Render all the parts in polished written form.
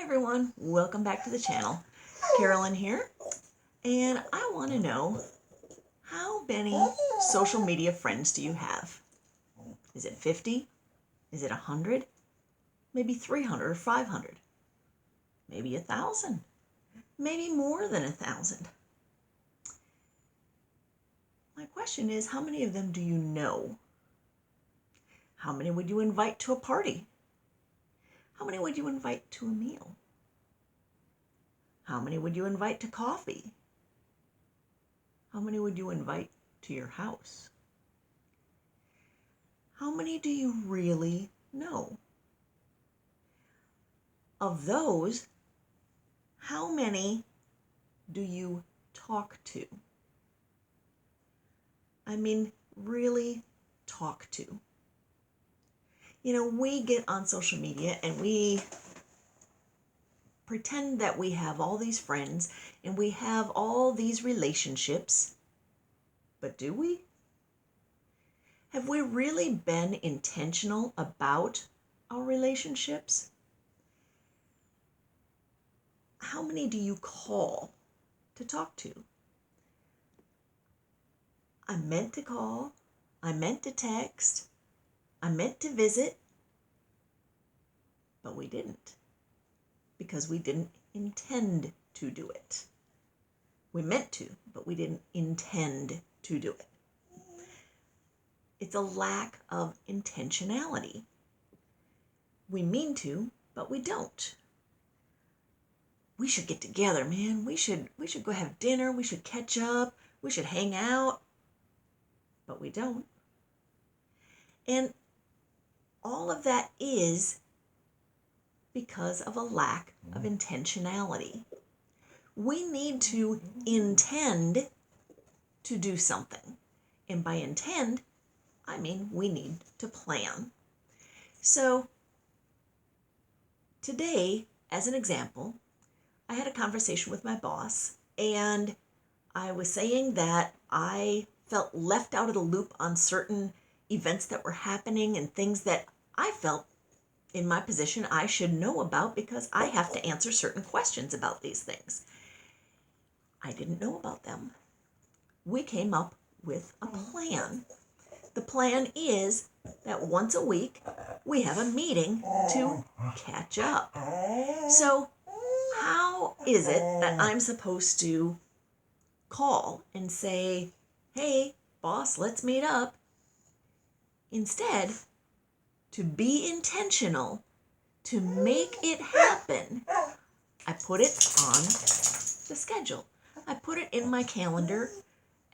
Hi everyone, welcome back to the channel. Carolyn here, and I want to know, how many social media friends do you have? Is it 50? Is it 100? Maybe 300 or 500? Maybe 1,000? Maybe more than 1,000? My question is, how many of them do you know? How many would you invite to a party? How many would you invite to a meal? How many would you invite to coffee? How many would you invite to your house? How many do you really know? Of those, how many do you talk to? I mean, really talk to. You know, we get on social media and we pretend that we have all these friends and we have all these relationships, but do we? Have we really been intentional about our relationships? How many do you call to talk to? I meant to call, I meant to text, I meant to visit, but we didn't, because we didn't intend to do it. We meant to, but we didn't intend to do it. It's a lack of intentionality. We mean to, but we don't. We should get together, man. We should go have dinner. We should catch up. We should hang out. But we don't. And all of that is because of a lack of intentionality. We need to intend to do something. And by intend, I mean we need to plan. So today, as an example, I had a conversation with my boss, and I was saying that I felt left out of the loop on certain events that were happening and things that I felt in my position I should know about because I have to answer certain questions about these things. I didn't know about them. We came up with a plan. The plan is that once a week we have a meeting to catch up. So how is it that I'm supposed to call and say, hey, boss, let's meet up? Instead, to be intentional, to make it happen, I put it on the schedule. I put it in my calendar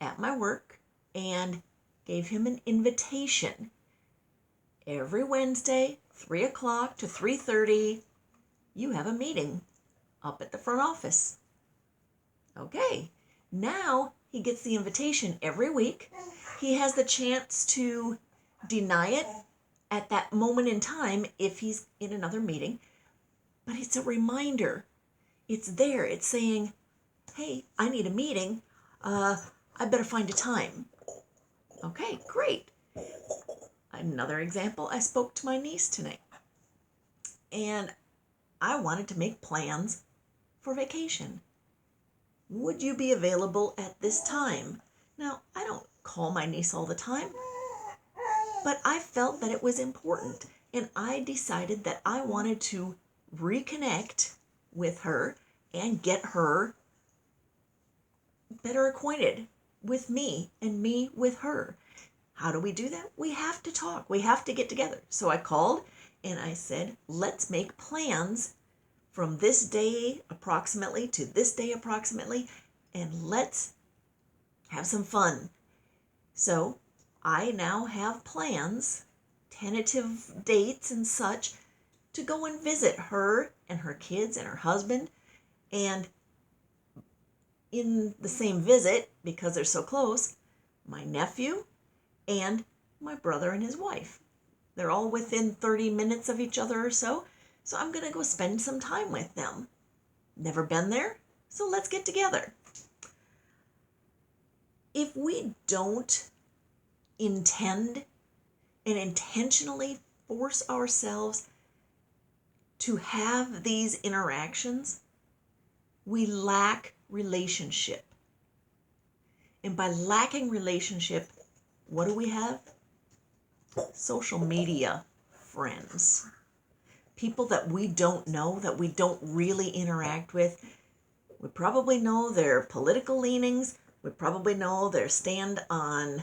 at my work and gave him an invitation. Every Wednesday, 3 o'clock to 3:30, you have a meeting up at the front office. Okay, now he gets the invitation every week. He has the chance to deny it at that moment in time if he's in another meeting. But it's a reminder. It's there. It's saying, hey, I need a meeting. I better find a time. Okay, great. Another example, I spoke to my niece tonight. And I wanted to make plans for vacation. Would you be available at this time? Now, I don't call my niece all the time, but I felt that it was important, and I decided that I wanted to reconnect with her and get her better acquainted with me and me with her. How do we do that? We have to talk. We have to get together. So I called and I said, let's make plans from this day approximately to this day approximately, and let's have some fun. So I now have plans, tentative dates and such, to go and visit her and her kids and her husband. And in the same visit, because they're so close, my nephew and my brother and his wife. They're all within 30 minutes of each other or so. So I'm going to go spend some time with them. Never been there, so let's get together. If we don't intend and intentionally force ourselves to have these interactions, we lack relationship. And by lacking relationship, what do we have? Social media friends. People that we don't know, that we don't really interact with. We probably know their political leanings. We probably know their stand on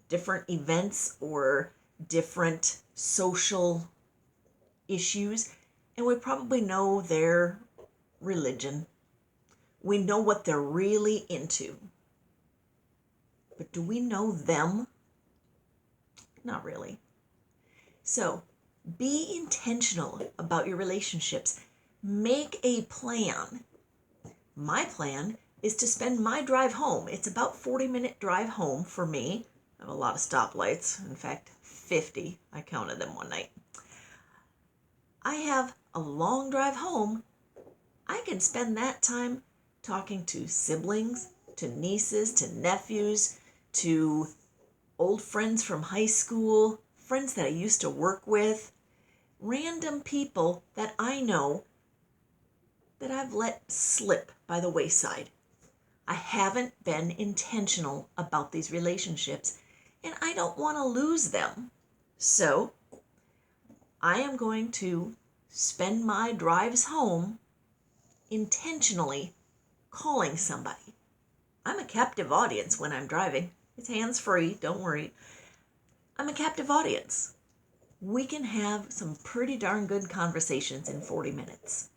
different events or different social issues. And we probably know their religion. We know what they're really into. But do we know them? Not really. So be intentional about your relationships. Make a plan. My plan is to spend my drive home. It's about 40-minute drive home for me. I have a lot of stoplights. In fact, 50. I counted them one night. I have a long drive home. I can spend that time talking to siblings, to nieces, to nephews, to old friends from high school, friends that I used to work with, random people that I know that I've let slip by the wayside. I haven't been intentional about these relationships, and I don't want to lose them. So I am going to spend my drives home intentionally calling somebody. I'm a captive audience when I'm driving. It's hands-free, don't worry. I'm a captive audience. We can have some pretty darn good conversations in 40 minutes.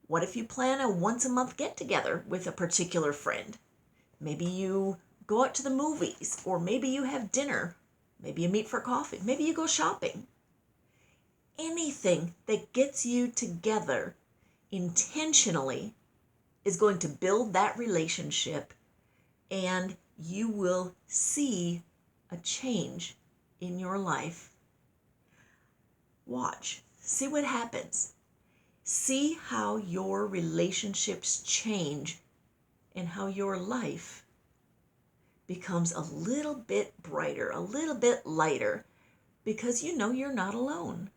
What if you plan a once-a-month get-together with a particular friend? Maybe you go out to the movies, or maybe you have dinner. Maybe you meet for coffee. Maybe you go shopping. Anything that gets you together intentionally is going to build that relationship, and you will see a change in your life. Watch. See what happens. See how your relationships change and how your life becomes a little bit brighter, a little bit lighter, because you know you're not alone.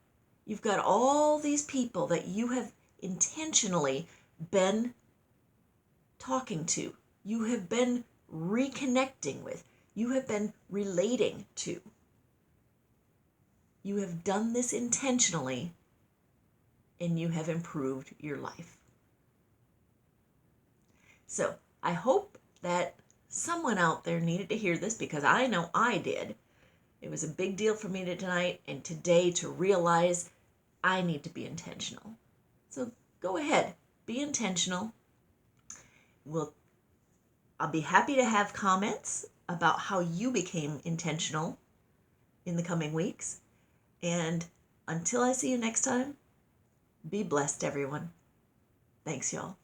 You've got all these people that you have intentionally been talking to. You have been reconnecting with. You have been relating to. You have done this intentionally, and you have improved your life. So I hope that someone out there needed to hear this, because I know I did. It was a big deal for me tonight and today to realize I need to be intentional. So go ahead, be intentional. I'll be happy to have comments about how you became intentional in the coming weeks. And until I see you next time, be blessed, everyone. Thanks, y'all.